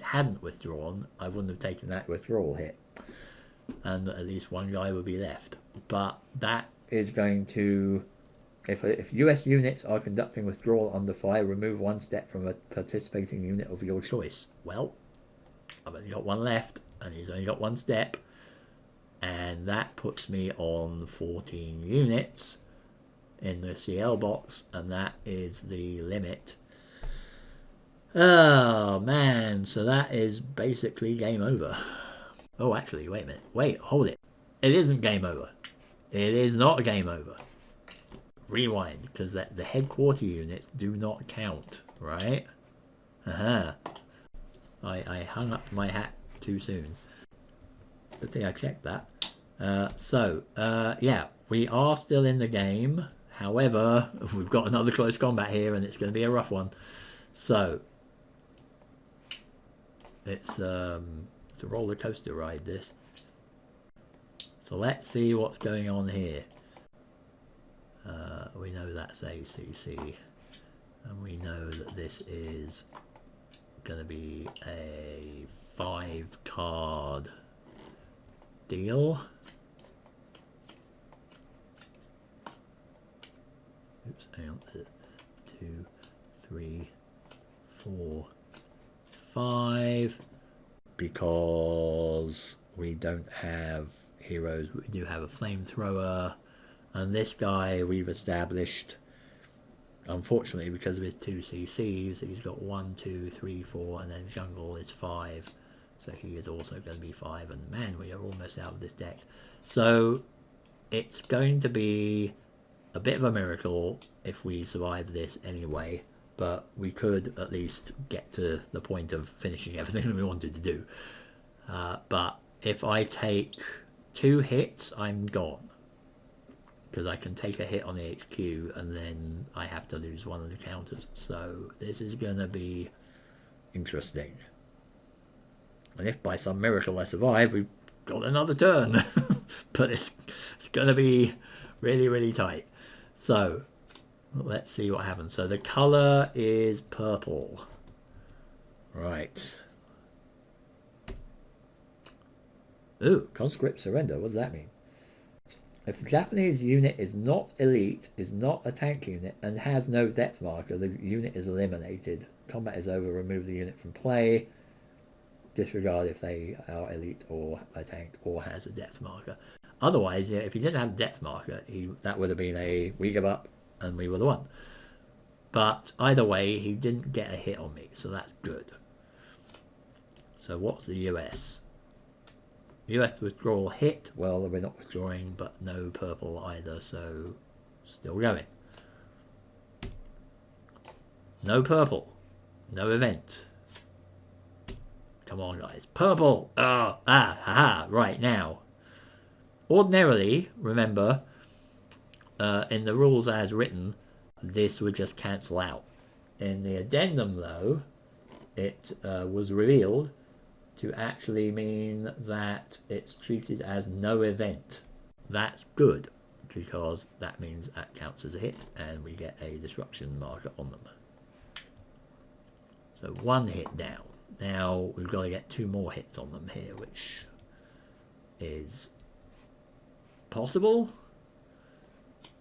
hadn't withdrawn, I wouldn't have taken that withdrawal hit. And at least one guy would be left. But that is going to... If US units are conducting withdrawal under fire, remove 1 step from a participating unit of your choice. Well, I've only got 1 left, and he's only got 1 step. And that puts me on 14 units in the CL box, and that is the limit. Oh, man. So that is basically game over. Oh, actually, wait a minute. Wait, hold it. It isn't game over. It is not a game over. Rewind, because the headquarter units do not count, right? Aha. I hung up my hat too soon. Good thing I checked that. Yeah, we are still in the game. However, we've got another close combat here, and it's going to be a rough one. So, it's a roller coaster ride, this. So let's see what's going on here. We know that's ACC, and we know that this is going to be a 5-card deal. Oops, hang on. 2, 3, 4, 5. Because we don't have heroes, we do have a flamethrower, and this guy we've established, unfortunately, because of his 2 CCs, he's got 1, 2, 3, 4, and then jungle is 5, so he is also going to be 5, and man, we are almost out of this deck. So it's going to be a bit of a miracle if we survive this anyway, but we could at least get to the point of finishing everything we wanted to do. But if I take 2 hits, I'm gone. Because I can take a hit on the HQ and then I have to lose one of the counters. So this is going to be interesting. And if by some miracle I survive, we've got another turn. But it's going to be really, really tight. So let's see what happens. So the color is purple. Right. Ooh, Conscript Surrender. What does that mean? If the Japanese unit is not elite, is not a tank unit, and has no depth marker, the unit is eliminated. Combat is over. Remove the unit from play. Disregard if they are elite or a tank or has a depth marker. Otherwise, yeah, if he didn't have a depth marker, that would have been a we give up and we would have won. But either way, he didn't get a hit on me, so that's good. So what's the US? US withdrawal hit. Well, we're not withdrawing, but no purple either, so still going. No purple. No event. Come on, guys. Purple! Right now. Ordinarily, remember, in the rules as written, this would just cancel out. In the addendum, though, it was revealed to actually mean that it's treated as no event. That's good, because that means that counts as a hit, and we get a disruption marker on them. So 1 hit down. Now we've got to get 2 more hits on them here, which is possible,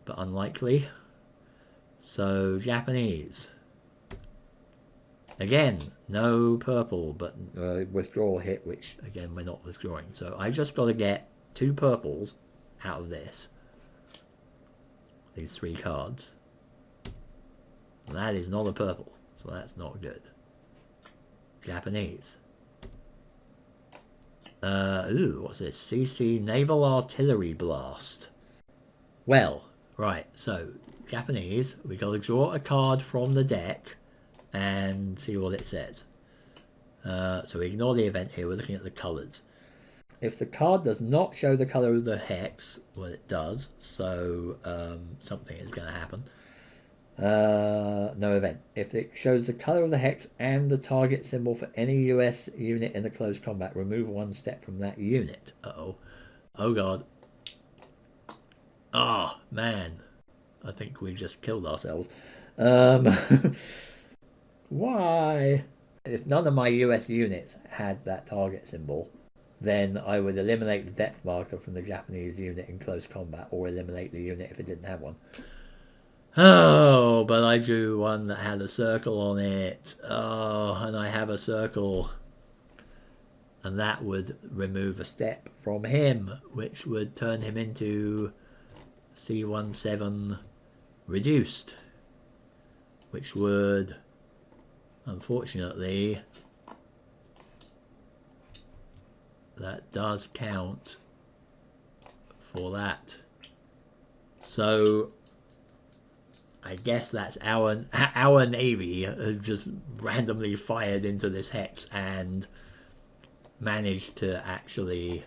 but unlikely. So Japanese. Again, no purple, but withdrawal hit, which again we're not withdrawing. So I've just got to get 2 purples out of this. These 3 cards. And that is not a purple, so that's not good. Japanese. What's this? CC Naval Artillery Blast. Well, right, so Japanese, we got to draw a card from the deck and see what it says. So we ignore the event here, we're looking at the colours. If the card does not show the colour of the hex, well it does, so something is going to happen. No event. If it shows the colour of the hex and the target symbol for any US unit in a close combat, remove 1 step from that unit. Uh-oh. Oh god. Ah, man. I think we just killed ourselves. Why? If none of my US units had that target symbol, then I would eliminate the depth marker from the Japanese unit in close combat, or eliminate the unit if it didn't have one. Oh, but I drew one that had a circle on it. Oh, and I have a circle. And that would remove a step from him, which would turn him into C17 reduced. Which would, unfortunately, that does count for that. So I guess that's our Navy has just randomly fired into this hex and managed to actually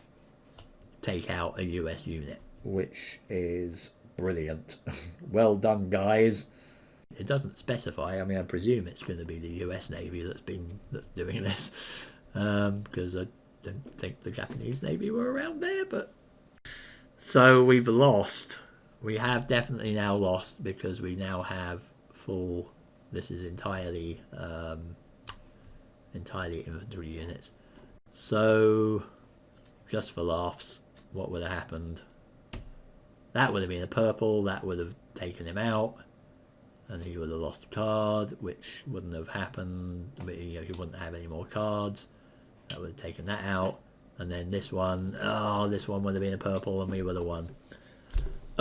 take out a US unit, which is brilliant. Well done, guys. It doesn't specify. I mean, I presume it's going to be the US Navy that's doing this, because I don't think the Japanese Navy were around there. But so we've lost. We have definitely now lost, because we now have full. This is entirely infantry units. So, just for laughs, what would have happened? That would have been a purple. That would have taken him out, and he would have lost a card, which wouldn't have happened. He wouldn't have any more cards. That would have taken that out, and then this one. Oh, this one would have been a purple, and we would have won.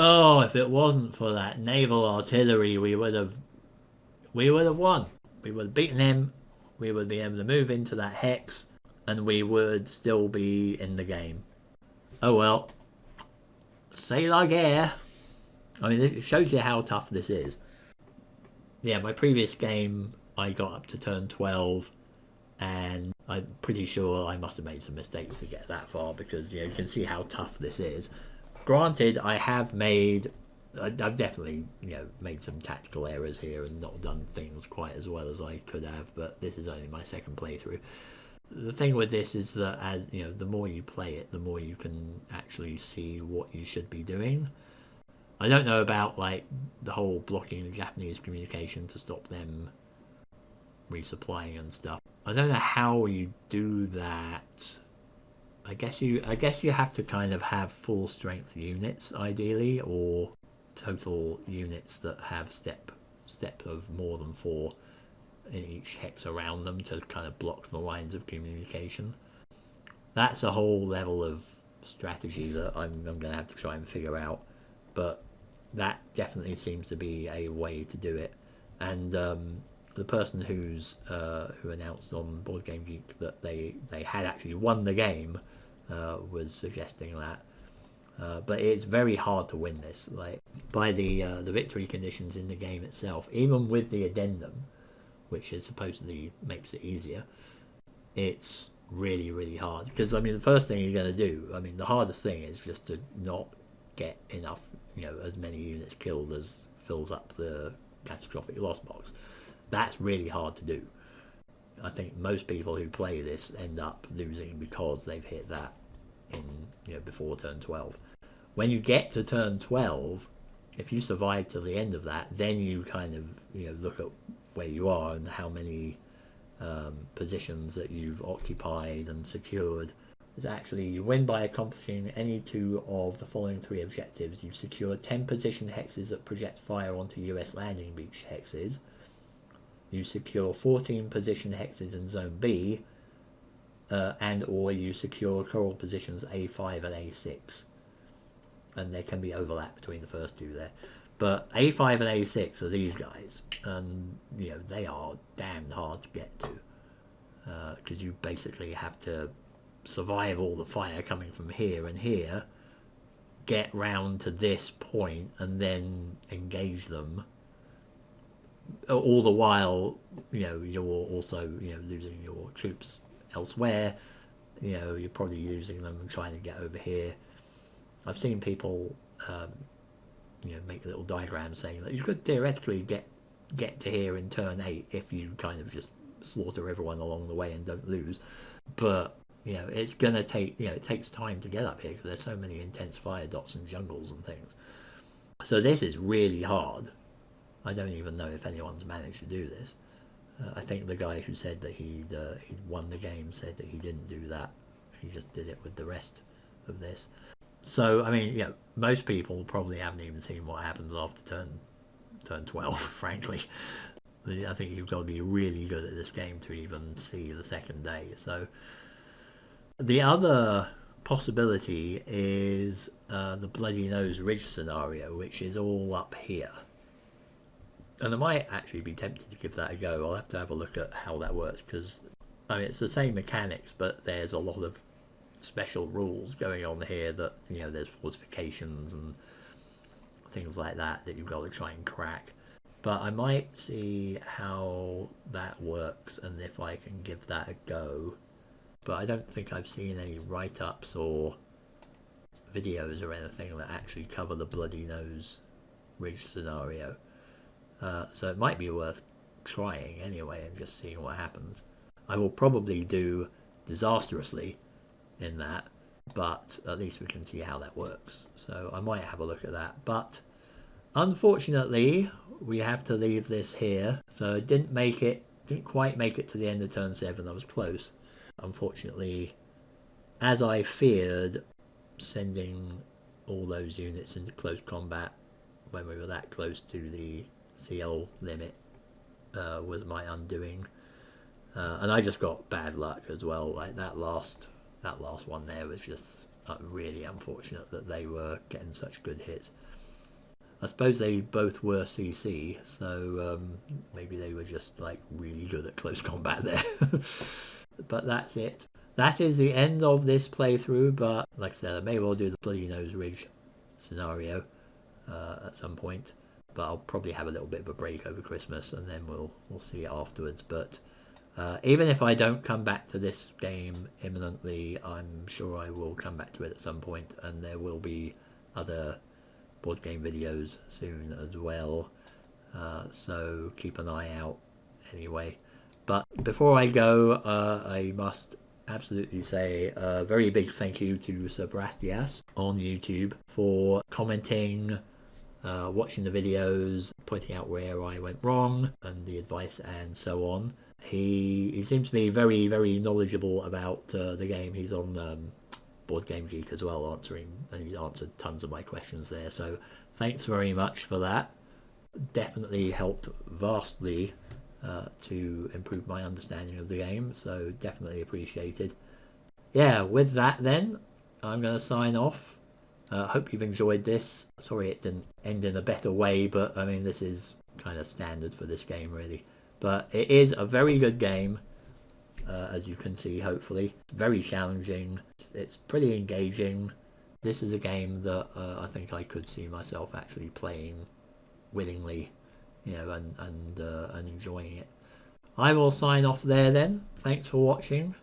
Oh, if it wasn't for that naval artillery, we would have won. We would have beaten him. We would be able to move into that hex, and we would still be in the game. Oh well. C'est la guerre. I mean, it shows you how tough this is. Yeah, my previous game, I got up to turn 12, and I'm pretty sure I must have made some mistakes to get that far, because you can see how tough this is. Granted, I've definitely made some tactical errors here and not done things quite as well as I could have, but this is only my 2nd playthrough. The thing with this is that, as the more you play it, the more you can actually see what you should be doing. I don't know about like the whole blocking the Japanese communication to stop them resupplying and stuff. I don't know how you do that. I guess you have to kind of have full strength units ideally, or total units that have step of more than 4 in each hex around them to kind of block the lines of communication. That's a whole level of strategy that I'm going to have to try and figure out, but that definitely seems to be a way to do it. And the person who announced on Board Game Geek that they had actually won the game was suggesting that. But it's very hard to win this. Like, by the victory conditions in the game itself, even with the addendum, which is supposedly makes it easier, it's really, really hard. Because, I mean, the first thing you're going to do, I mean, the hardest thing is just to not get enough, as many units killed as fills up the catastrophic loss box. That's really hard to do. I think most people who play this end up losing because they've hit that in, before turn 12. When you get to turn 12, if you survive to the end of that, then you kind of, look at where you are and how many positions that you've occupied and secured. It's actually, you win by accomplishing any two of the following three objectives. You've secured 10 position hexes that project fire onto US landing beach hexes. You secure 14 position hexes in Zone B, and or you secure coral positions A5 and A6. And there can be overlap between the first two there. But A5 and A6 are these guys, and they are damn hard to get to, because you basically have to survive all the fire coming from here and here, get round to this point, and then engage them. All the while, you're also losing your troops elsewhere. You're probably using them and trying to get over here. I've seen people make a little diagram saying that you could theoretically get to here in turn 8 if you kind of just slaughter everyone along the way and don't lose. But it's gonna take it takes time to get up here because there's so many intense fire dots and jungles and things. So this is really hard. I don't even know if anyone's managed to do this. I think the guy who said that he'd won the game said that he didn't do that. He just did it with the rest of this. So, I mean, most people probably haven't even seen what happens after turn 12, frankly. I think you've got to be really good at this game to even see the second day. So, the other possibility is the Bloody Nose Ridge scenario, which is all up here. And I might actually be tempted to give that a go. I'll have to have a look at how that works, because, I mean, it's the same mechanics, but there's a lot of special rules going on here that, there's fortifications and things like that you've got to try and crack. But I might see how that works and if I can give that a go. But I don't think I've seen any write-ups or videos or anything that actually cover the Bloody Nose Ridge scenario. So it might be worth trying anyway and just seeing what happens. I will probably do disastrously in that, but at least we can see how that works. So I might have a look at that. But unfortunately, we have to leave this here. So I didn't quite make it to the end of turn 7. I was close. Unfortunately, as I feared, sending all those units into close combat when we were that close to the CL limit was my undoing. And I just got bad luck as well. Like that last one there was just really unfortunate that they were getting such good hits. I suppose they both were CC, so maybe they were just like really good at close combat there. But that's it. That is the end of this playthrough, but like I said, I may well do the Bloody Nose Ridge scenario at some point. But I'll probably have a little bit of a break over Christmas and then we'll see it afterwards. But even if I don't come back to this game imminently, I'm sure I will come back to it at some point, and there will be other board game videos soon as well. So keep an eye out anyway. But before I go, I must absolutely say a very big thank you to Sebrastias on YouTube for commenting, watching the videos, pointing out where I went wrong and the advice and so on. He seems to be very, very knowledgeable about the game. He's on Board Game Geek as well, and he's answered tons of my questions there. So thanks very much for that. Definitely helped vastly to improve my understanding of the game, so definitely appreciated. Yeah, with that then, I'm going to sign off. Hope you've enjoyed this. Sorry it didn't end in a better way, but I mean this is kind of standard for this game really. But it is a very good game, as you can see hopefully. Very challenging, it's pretty engaging. This is a game that I think I could see myself actually playing willingly, and enjoying it. I will sign off there then. Thanks for watching,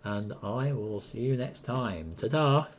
and I will see you next time. Ta-ta!